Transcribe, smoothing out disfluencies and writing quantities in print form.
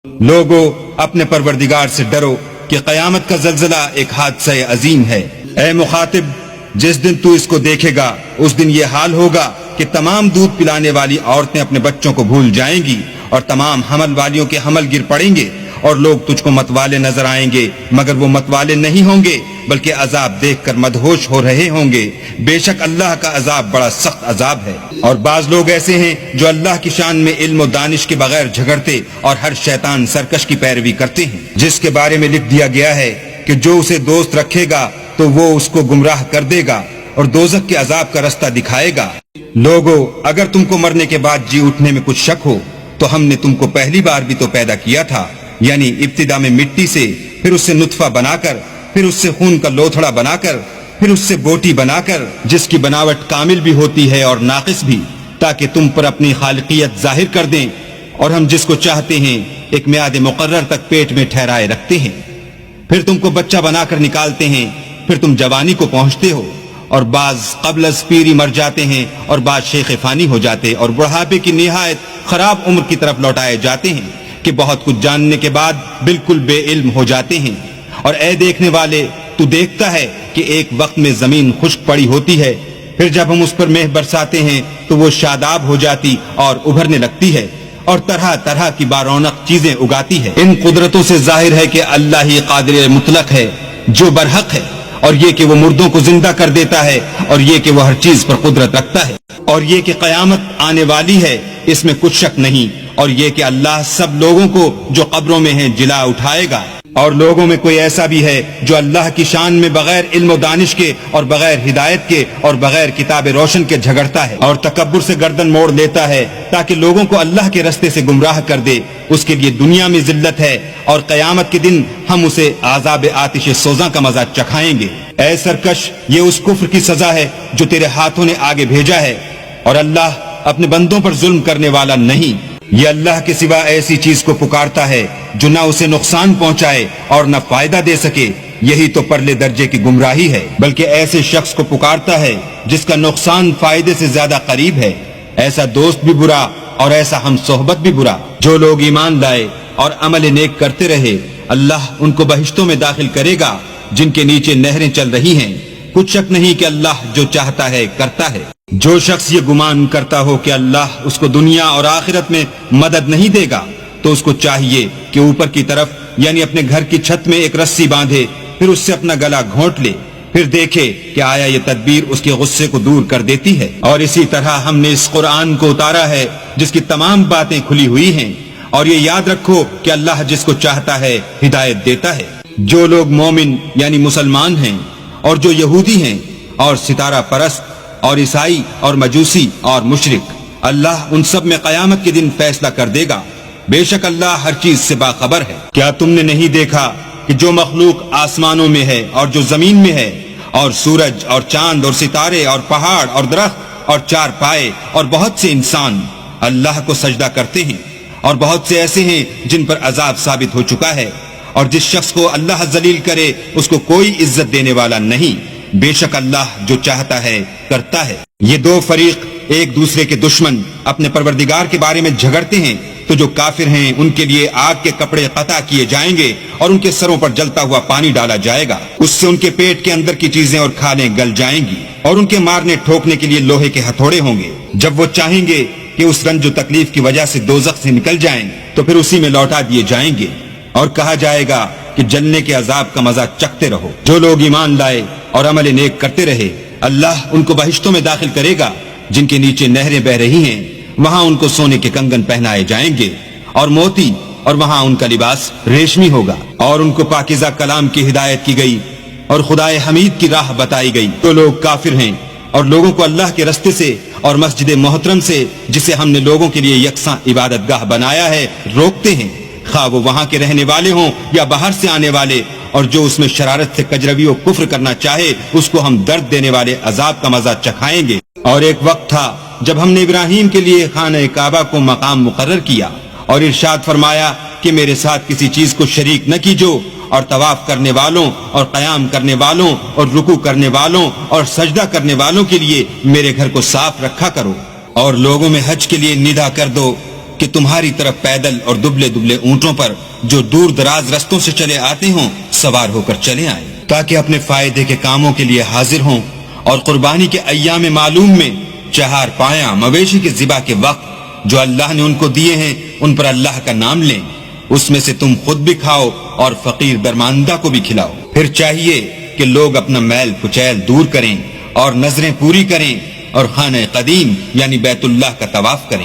لوگو اپنے پروردگار سے ڈرو کہ قیامت کا زلزلہ ایک حادثہ عظیم ہے۔ اے مخاطب، جس دن تو اس کو دیکھے گا اس دن یہ حال ہوگا کہ تمام دودھ پلانے والی عورتیں اپنے بچوں کو بھول جائیں گی اور تمام حمل والیوں کے حمل گر پڑیں گے، اور لوگ تجھ کو متوالے نظر آئیں گے مگر وہ متوالے نہیں ہوں گے بلکہ عذاب دیکھ کر مدہوش ہو رہے ہوں گے۔ بے شک اللہ کا عذاب بڑا سخت عذاب ہے۔ اور بعض لوگ ایسے ہیں جو اللہ کی شان میں علم و دانش کے بغیر جھگڑتے اور ہر شیطان سرکش کی پیروی کرتے ہیں، جس کے بارے میں لکھ دیا گیا ہے کہ جو اسے دوست رکھے گا تو وہ اس کو گمراہ کر دے گا اور دوزخ کے عذاب کا رستہ دکھائے گا۔ لوگو، اگر تم کو مرنے کے بعد جی اٹھنے میں کچھ شک ہو تو ہم نے تم کو پہلی بار بھی تو پیدا کیا تھا، یعنی ابتدا میں مٹی سے، پھر اس سے نطفہ بنا کر، پھر اس سے خون کا لوتھڑا بنا کر، پھر اس سے بوٹی بنا کر، جس کی بناوٹ کامل بھی ہوتی ہے اور ناقص بھی، تاکہ تم پر اپنی خالقیت ظاہر کر دیں، اور ہم جس کو چاہتے ہیں ایک میعاد مقرر تک پیٹ میں ٹھہرائے رکھتے ہیں، پھر تم کو بچہ بنا کر نکالتے ہیں، پھر تم جوانی کو پہنچتے ہو، اور بعض قبل از پیری مر جاتے ہیں اور بعض شیخ فانی ہو جاتے اور بڑھاپے کی نہایت خراب عمر کی طرف لوٹائے جاتے ہیں کہ بہت کچھ جاننے کے بعد بالکل بے علم ہو جاتے ہیں۔ اور اے دیکھنے والے، تو دیکھتا ہے کہ ایک وقت میں زمین خشک پڑی ہوتی ہے، پھر جب ہم اس پر مہ برساتے ہیں تو وہ شاداب ہو جاتی اور ابھرنے لگتی ہے اور طرح طرح کی بارونق چیزیں اگاتی ہے۔ ان قدرتوں سے ظاہر ہے کہ اللہ ہی قادر مطلق ہے جو برحق ہے، اور یہ کہ وہ مردوں کو زندہ کر دیتا ہے، اور یہ کہ وہ ہر چیز پر قدرت رکھتا ہے، اور یہ کہ قیامت آنے والی ہے، اس میں کچھ شک نہیں، اور یہ کہ اللہ سب لوگوں کو جو قبروں میں ہیں جلا اٹھائے گا۔ اور لوگوں میں کوئی ایسا بھی ہے جو اللہ کی شان میں بغیر علم و دانش کے اور بغیر ہدایت کے اور بغیر کتاب روشن کے جھگڑتا ہے اور تکبر سے گردن موڑ لیتا ہے تاکہ لوگوں کو اللہ کے رستے سے گمراہ کر دے، اس کے لیے دنیا میں ذلت ہے، اور قیامت کے دن ہم اسے عذاب آتش سوزاں کا مزہ چکھائیں گے۔ اے سرکش، یہ اس کفر کی سزا ہے جو تیرے ہاتھوں نے آگے بھیجا ہے، اور اللہ اپنے بندوں پر ظلم کرنے والا نہیں۔ یہ اللہ کے سوا ایسی چیز کو پکارتا ہے جو نہ اسے نقصان پہنچائے اور نہ فائدہ دے سکے، یہی تو پرلے درجے کی گمراہی ہے۔ بلکہ ایسے شخص کو پکارتا ہے جس کا نقصان فائدے سے زیادہ قریب ہے، ایسا دوست بھی برا اور ایسا ہم صحبت بھی برا۔ جو لوگ ایمان لائے اور عمل نیک کرتے رہے، اللہ ان کو بہشتوں میں داخل کرے گا جن کے نیچے نہریں چل رہی ہیں۔ کچھ شک نہیں کہ اللہ جو چاہتا ہے کرتا ہے۔ جو شخص یہ گمان کرتا ہو کہ اللہ اس کو دنیا اور آخرت میں مدد نہیں دے گا، تو اس کو چاہیے کہ اوپر کی طرف یعنی اپنے گھر کی چھت میں ایک رسی باندھے، پھر اس سے اپنا گلا گھونٹ لے، پھر دیکھے کہ آیا یہ تدبیر اس کے غصے کو دور کر دیتی ہے۔ اور اسی طرح ہم نے اس قرآن کو اتارا ہے جس کی تمام باتیں کھلی ہوئی ہیں، اور یہ یاد رکھو کہ اللہ جس کو چاہتا ہے ہدایت دیتا ہے۔ جو لوگ مومن یعنی مسلمان ہیں اور جو یہودی ہیں اور ستارہ پرست اور عیسائی اور مجوسی اور مشرک، اللہ ان سب میں قیامت کے دن فیصلہ کر دے گا۔ بے شک اللہ ہر چیز سے باخبر ہے۔ کیا تم نے نہیں دیکھا کہ جو مخلوق آسمانوں میں ہے اور جو زمین میں ہے، اور سورج اور چاند اور ستارے اور پہاڑ اور درخت اور چار پائے اور بہت سے انسان اللہ کو سجدہ کرتے ہیں، اور بہت سے ایسے ہیں جن پر عذاب ثابت ہو چکا ہے، اور جس شخص کو اللہ ذلیل کرے اس کو کوئی عزت دینے والا نہیں۔ بے شک اللہ جو چاہتا ہے کرتا ہے۔ یہ دو فریق ایک دوسرے کے دشمن اپنے پروردگار کے بارے میں جھگڑتے ہیں، تو جو کافر ہیں ان کے لیے آگ کے کپڑے قطع کیے جائیں گے اور ان کے سروں پر جلتا ہوا پانی ڈالا جائے گا، اس سے ان کے پیٹ کے اندر کی چیزیں اور کھالیں گل جائیں گی، اور ان کے مارنے ٹھوکنے کے لیے لوہے کے ہتھوڑے ہوں گے۔ جب وہ چاہیں گے کہ اس رنج و تکلیف کی وجہ سے دوزخ سے نکل جائیں تو پھر اسی میں لوٹا دیے جائیں گے، اور کہا جائے گا کہ جلنے کے عذاب کا مزہ چکھتے رہو۔ جو لوگ ایمان لائے اور عمل نیک کرتے رہے، اللہ ان کو بہشتوں میں داخل کرے گا جن کے نیچے نہریں بہ رہی ہیں، وہاں ان کو سونے کے کنگن پہنائے جائیں گے اور موتی، اور وہاں ان کا لباس ریشمی ہوگا، اور ان کو پاکیزہ کلام کی ہدایت کی گئی اور خدائے حمید کی راہ بتائی گئی۔ جو لوگ کافر ہیں اور لوگوں کو اللہ کے رستے سے اور مسجد محترم سے جسے ہم نے لوگوں کے لیے یکساں عبادت گاہ بنایا ہے روکتے ہیں، خواہ وہ وہاں کے رہنے والے ہوں یا باہر سے آنے والے، اور جو اس میں شرارت سے کجروی و کفر کرنا چاہے اس کو ہم درد دینے والے عذاب کا مزہ چکھائیں گے۔ اور ایک وقت تھا جب ہم نے ابراہیم کے لیے خانہ کعبہ کو مقام مقرر کیا اور ارشاد فرمایا کہ میرے ساتھ کسی چیز کو شریک نہ کیجو، اور طواف کرنے والوں اور قیام کرنے والوں اور رکوع کرنے والوں اور سجدہ کرنے والوں کے لیے میرے گھر کو صاف رکھا کرو، اور لوگوں میں حج کے لیے ندا کر دو کہ تمہاری طرف پیدل اور دبلے دبلے اونٹوں پر جو دور دراز رستوں سے چلے آتے ہوں سوار ہو کر چلے آئیں، تاکہ اپنے فائدے کے کاموں کے لیے حاضر ہوں، اور قربانی کے ایام معلوم میں 4 پایاں مویشی کے ذبح کے وقت جو اللہ نے ان کو دیے ہیں ان پر اللہ کا نام لیں، اس میں سے تم خود بھی کھاؤ اور فقیر درماندہ کو بھی کھلاؤ۔ پھر چاہیے کہ لوگ اپنا میل کچیل دور کریں اور نظریں پوری کریں اور خانہ قدیم یعنی بیت اللہ کا طواف کریں۔